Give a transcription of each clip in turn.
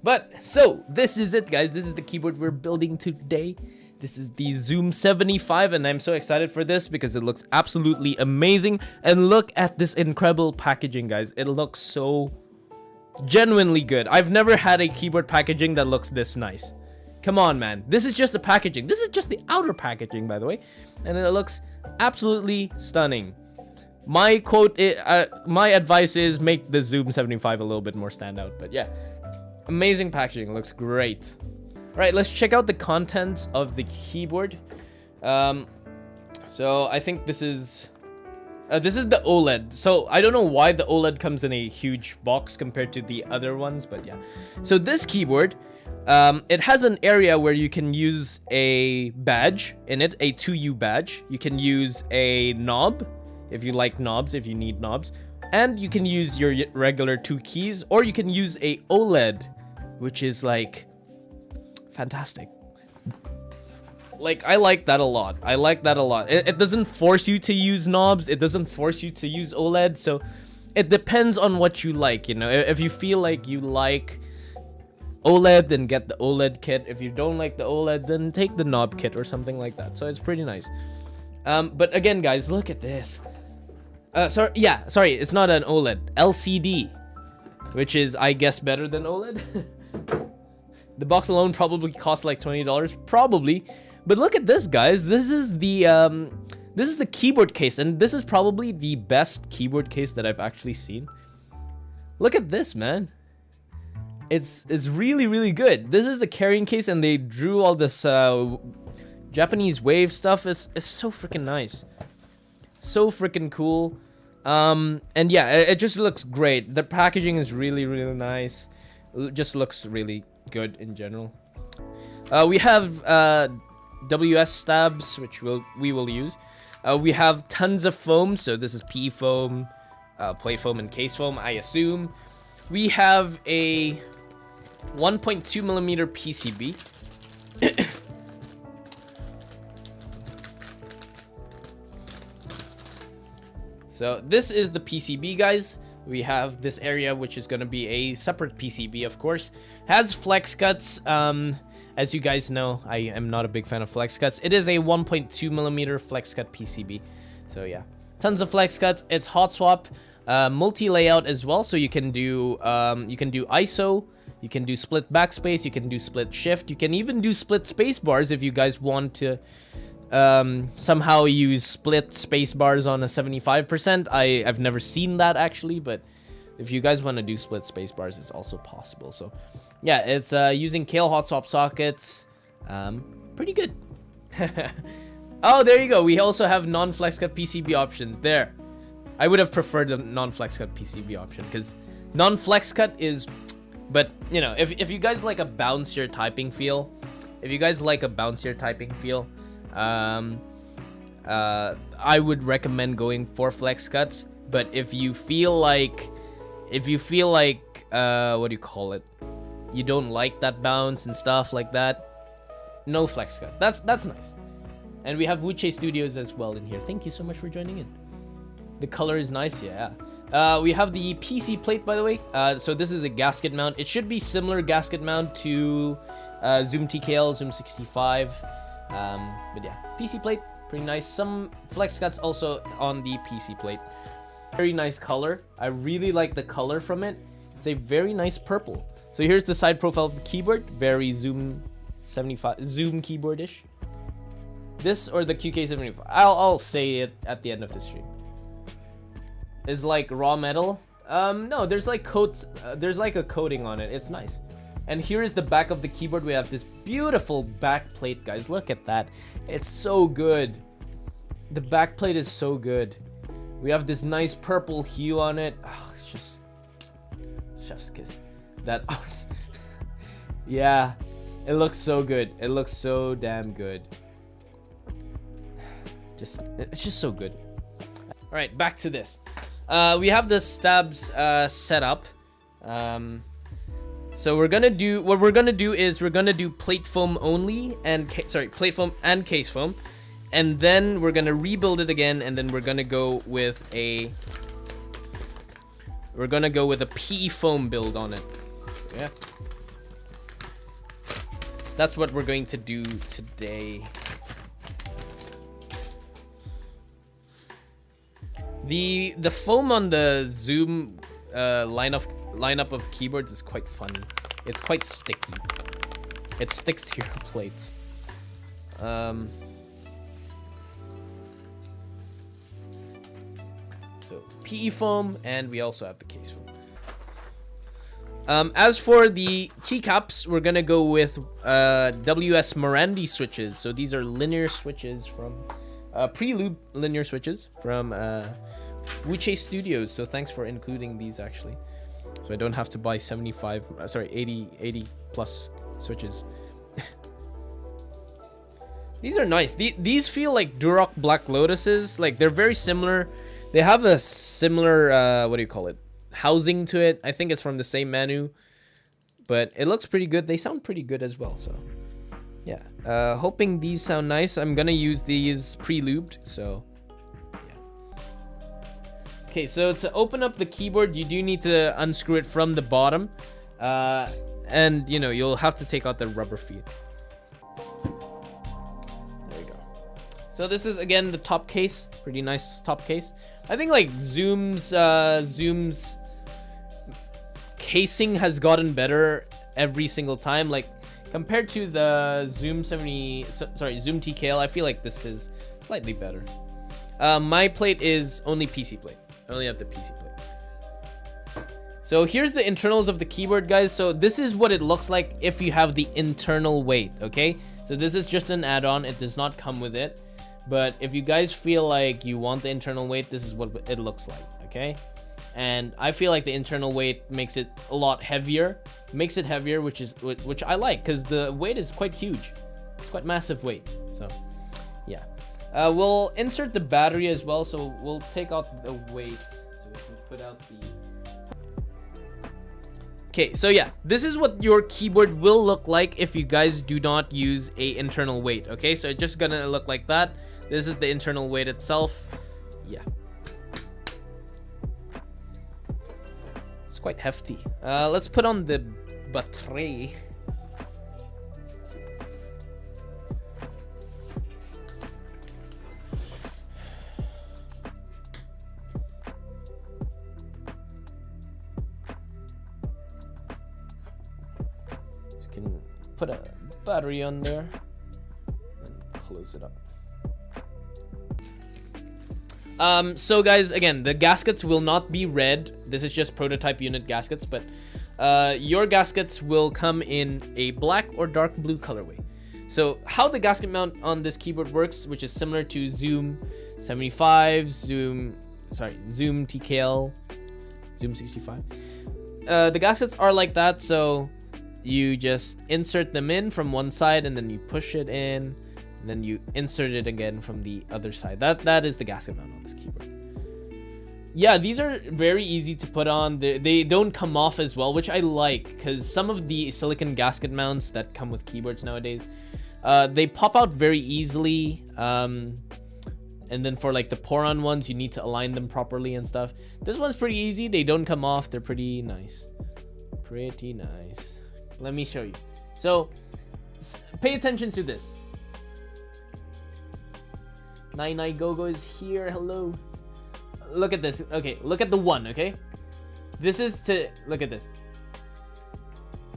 But so this is it, guys. This is the keyboard we're building today. This is the Zoom75, and I'm so excited for this because it looks absolutely amazing. And look at this incredible packaging, guys. It looks so genuinely good. I've never had a keyboard packaging that looks this nice. Come on, man. This is just the packaging. This is just the outer packaging, by the way. And it looks absolutely stunning. My quote, my advice is make the Zoom75 a little bit more standout. But yeah, amazing packaging. Looks great. All right, let's check out the contents of the keyboard. So I think this is the OLED. So I don't know why the OLED comes in a huge box compared to the other ones, but yeah. So this keyboard, it has an area where you can use a badge in it, a 2U badge. You can use a knob if you like knobs, if you need knobs, and you can use your regular 2 keys, or you can use a OLED, which is like fantastic. Like, I like that a lot. I like that a lot. It doesn't force you to use knobs. It doesn't force you to use OLED. So it depends on what you like, you know. If you feel like you like OLED, then get the OLED kit. If you don't like the OLED, then take the knob kit or something like that. So it's pretty nice. But again, guys, look at this. Sorry, it's not an OLED. LCD, which is, I guess, better than OLED. The box alone probably costs like $20, probably. But look at this, guys. This is the keyboard case, and this is probably the best keyboard case that I've actually seen. Look at this, man. It's really, really good. This is the carrying case, and they drew all this Japanese wave stuff. It's so freaking nice. So freaking cool. And yeah, it just looks great. The packaging is really, really nice. It just looks really good in general. We have WS stabs, which we will use. We have tons of foam. So this is PE foam, plate foam, and case foam, I assume. We have a 1.2mm PCB. So this is the PCB, guys. We have this area, which is going to be a separate PCB, of course. Has flex cuts. As you guys know, I am not a big fan of flex cuts. It is a 1.2mm flex cut PCB. So yeah, tons of flex cuts. It's hot swap, multi-layout as well. So you can do ISO, you can do split backspace, you can do split shift, you can even do split space bars if you guys want to somehow use split space bars on a 75%. I've never seen that actually, but if you guys want to do split space bars, it's also possible. So yeah, it's using Kale hot swap sockets. Pretty good. Oh, there you go. We also have non-flex cut PCB options there. I would have preferred the non-flex cut PCB option because non-flex cut is, but you know, if you guys like a bouncier typing feel, I would recommend going for flex cuts. But if you feel like what do you call it, you don't like that bounce and stuff like that, no flex cut. That's nice. And we have Wuche Studios as well in here. Thank you so much for joining in. The color is nice. Yeah. We have the PC plate, by the way. So this is a gasket mount. It should be similar gasket mount to Zoom TKL, Zoom75. But yeah, PC plate, pretty nice. Some flex cuts also on the PC plate. Very nice color. I really like the color from it. It's a very nice purple. So here's the side profile of the keyboard. Very Zoom75, Zoom keyboard-ish. This or the QK75. I'll say it at the end of the stream. Is like raw metal. No, there's like coats. There's like a coating on it. It's nice. And here is the back of the keyboard. We have this beautiful back plate, guys. Look at that. It's so good. The back plate is so good. We have this nice purple hue on it. Oh, it's just chef's kiss. That yeah, it looks so good. It looks so damn good. It's just so good. All right, back to this. We have the stabs set up. So what we're gonna do is we're gonna do plate foam only and plate foam and case foam, and then we're gonna rebuild it again, and then we're gonna go with a PE foam build on it. So, yeah. that's what we're going to do today. The foam on the Zoom lineup of keyboards is quite funny. It's quite sticky. It sticks to your plates. So PE foam, and we also have the case foam. As for the keycaps, we're gonna go with WS Morandi switches. So these are linear switches from pre-lube linear switches from Wuche Studios. So thanks for including these actually. So I don't have to buy 80 plus switches. These are nice. These feel like Duroc Black Lotuses. Like they're very similar. They have a similar what do you call it? Housing to it. I think it's from the same menu, but it looks pretty good. They sound pretty good as well. So yeah, hoping these sound nice. I'm gonna use these pre-lubed. So yeah. Okay, so to open up the keyboard, you do need to unscrew it from the bottom, and you know you'll have to take out the rubber feet. So this is again the top case, pretty nice top case. I think like Zoom's casing has gotten better every single time. Like compared to the Zoom TKL, I feel like this is slightly better. My plate is only PC plate. I only have the PC plate. So here's the internals of the keyboard, guys. So this is what it looks like if you have the internal weight. Okay, so this is just an add-on. It does not come with it. But if you guys feel like you want the internal weight, this is what it looks like, okay? And I feel like the internal weight makes it a lot heavier. Makes it heavier, which I like, because the weight is quite huge. It's quite massive weight, so yeah. We'll insert the battery as well, so we'll take out the weight. So we can put out the... Okay, so yeah, this is what your keyboard will look like if you guys do not use a internal weight, okay? So it's just gonna look like that. This is the internal weight itself. Yeah. It's quite hefty. Let's put on the battery. You can put a battery on there and close it up. So guys, again, the gaskets will not be red. This is just prototype unit gaskets, but your gaskets will come in a black or dark blue colorway. So how the gasket mount on this keyboard works, which is similar to Zoom75, Zoom TKL, Zoom65. The gaskets are like that, so you just insert them in from one side and then you push it in. And then you insert it again from the other side. That is the gasket mount on this keyboard. Yeah, these are very easy to put on. They don't come off as well, which I like, because some of the silicon gasket mounts that come with keyboards nowadays, they pop out very easily. And then for like the pour-on ones, you need to align them properly and stuff. This one's pretty easy. They don't come off. They're pretty nice. Pretty nice. Let me show you. So pay attention to this. Nine Gogo is here. Hello. Look at this. Okay, look at the one. Okay, this is to look at this.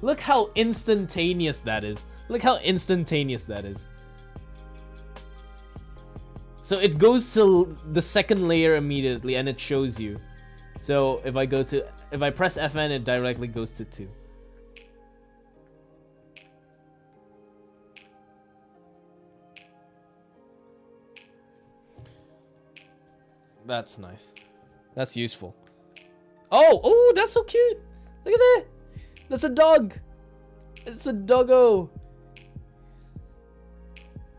Look how instantaneous that is. Look how instantaneous that is. So it goes to the second layer immediately, and it shows you. So if I press FN, it directly goes to 2. That's nice. That's useful. Oh, that's so cute. Look at that. That's a dog. It's a doggo.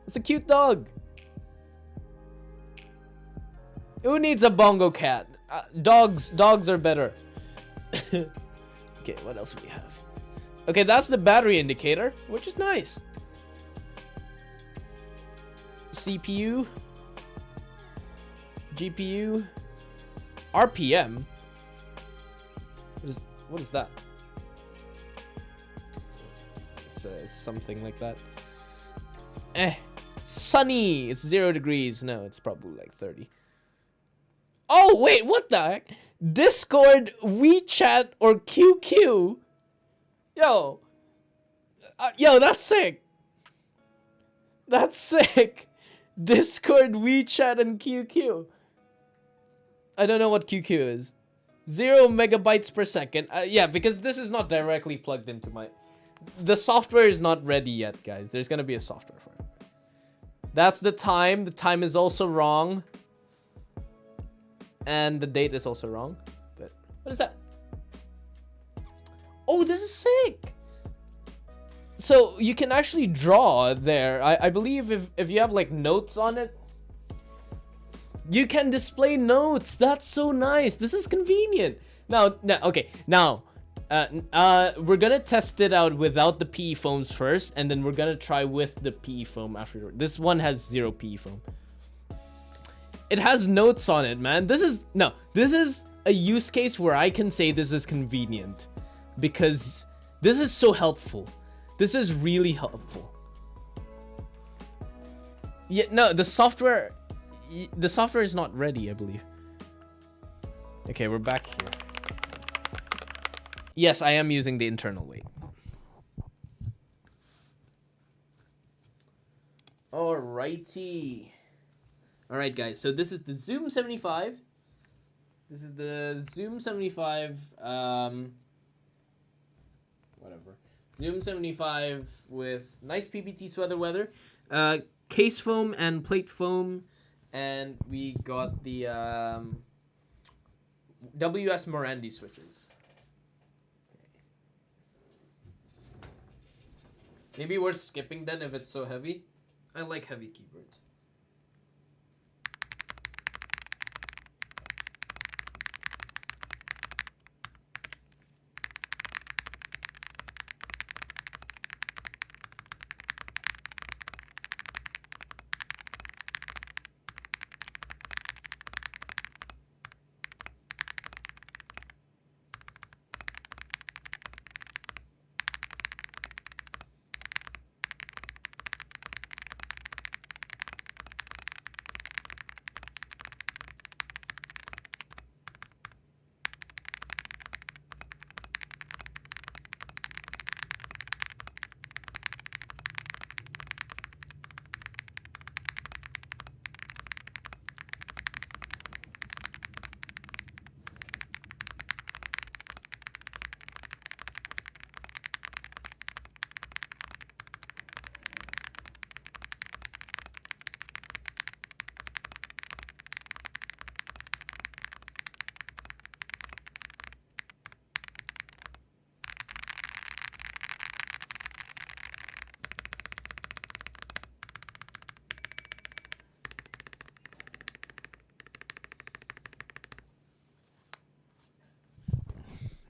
It's a cute dog. Who needs a bongo cat? Dogs are better. Okay, what else do we have? Okay, that's the battery indicator, which is nice. CPU. GPU, RPM. What is that? something like that. Sunny. It's 0 degrees. No, it's probably like 30. Oh wait, what the heck? Discord, WeChat, or QQ? Yo, that's sick. That's sick. Discord, WeChat, and QQ. I don't know what QQ is. 0 megabytes per second. Yeah, because this is not directly plugged into my... The software is not ready yet, guys. There's gonna be a software for it. That's the time. The time is also wrong. And the date is also wrong. But what is that? Oh, this is sick. So you can actually draw there. I believe if you have like notes on it, you can display notes. That's so nice. This is convenient. Now, we're gonna test it out without the PE foams first, and then we're gonna try with the PE foam after. This one has 0 PE foam. It has notes on it, man. This is a use case where I can say this is convenient, because this is so helpful. This is really helpful. Yeah, no, the software is not ready, I believe. Okay, we're back here. Yes, I am using the internal weight. Alrighty. Alright, guys, so this is the Zoom75. This is the Zoom75, whatever. Zoom75 with nice PBT sweater weather, case foam and plate foam, and we got the WS Morandi switches. Maybe we're skipping then if it's so heavy. I like heavy keyboards.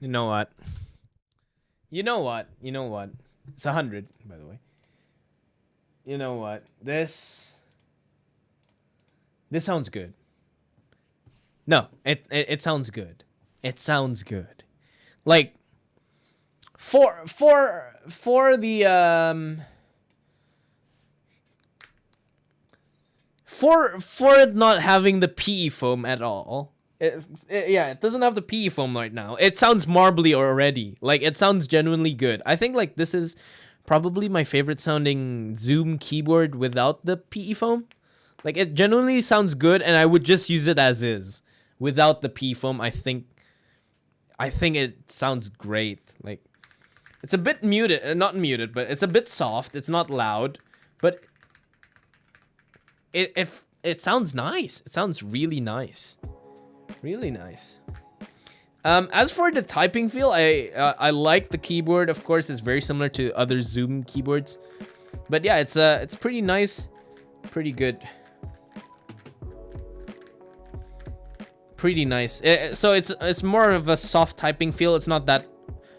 You know what? It's 100, by the way. You know what? This sounds good. No, it sounds good. It sounds good. Like for the for it not having the PE foam at all. It doesn't have the PE foam right now. It sounds marbly already. Like, it sounds genuinely good. I think, like, this is probably my favorite sounding Zoom keyboard without the PE foam. Like, it genuinely sounds good, and I would just use it as is. Without the PE foam, I think it sounds great. Like, it's a bit muted. Not muted, but it's a bit soft. It's not loud. But it sounds nice. It sounds really nice. Really nice. As for the typing feel, I like the keyboard. Of course, it's very similar to other Zoom keyboards, but yeah, it's pretty nice, pretty good, pretty nice. So it's more of a soft typing feel. It's not that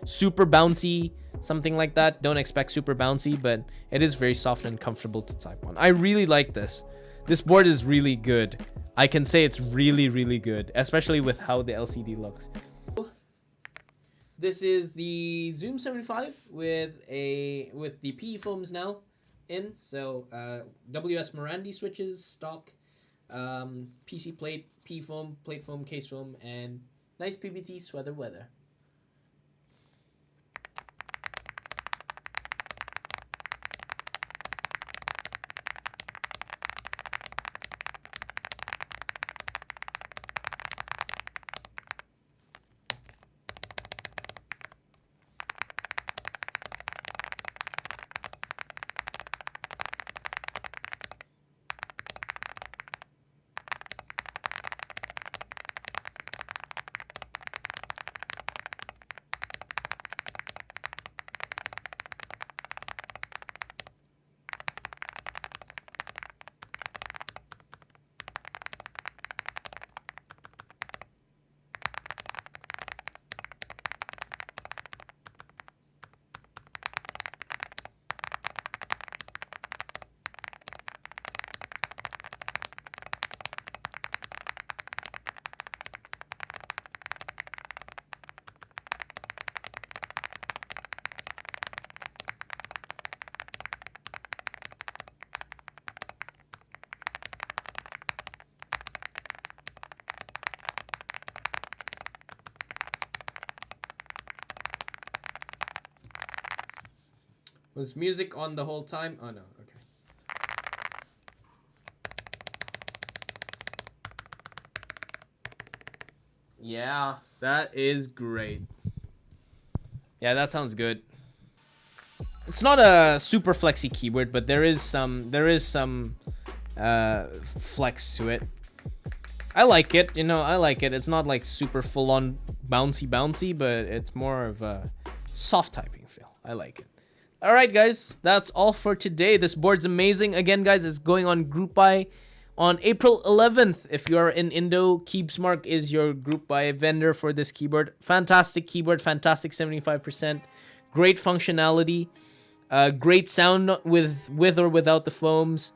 super bouncy, something like that. Don't expect super bouncy, but it is very soft and comfortable to type on. I really like this. This board is really good. I can say it's really, really good, especially with how the LCD looks. This is the Zoom75 with the PE foams now in. So WS Morandi switches, stock, PC plate, PE foam, plate foam, case foam, and nice PBT sweater weather. Was music on the whole time? Oh no, okay. Yeah, that is great. Yeah, that sounds good. It's not a super flexy keyboard, but there is some flex to it. I like it, you know, I like it. It's not like super full-on bouncy, but it's more of a soft typing feel. I like it. All right, guys, that's all for today. This board's amazing. Again, guys, it's going on group buy on April 11th. If you are in Indo, Keepsmark is your group buy vendor for this keyboard. Fantastic keyboard, fantastic 75%. Great functionality, great sound with or without the foams.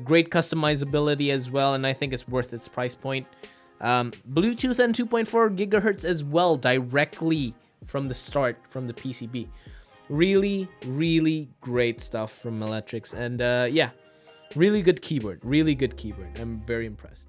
Great customizability as well, and I think it's worth its price point. Bluetooth and 2.4 gigahertz as well, directly from the start, from the PCB. Really, really great stuff from Meletrix. And yeah, really good keyboard. Really good keyboard. I'm very impressed.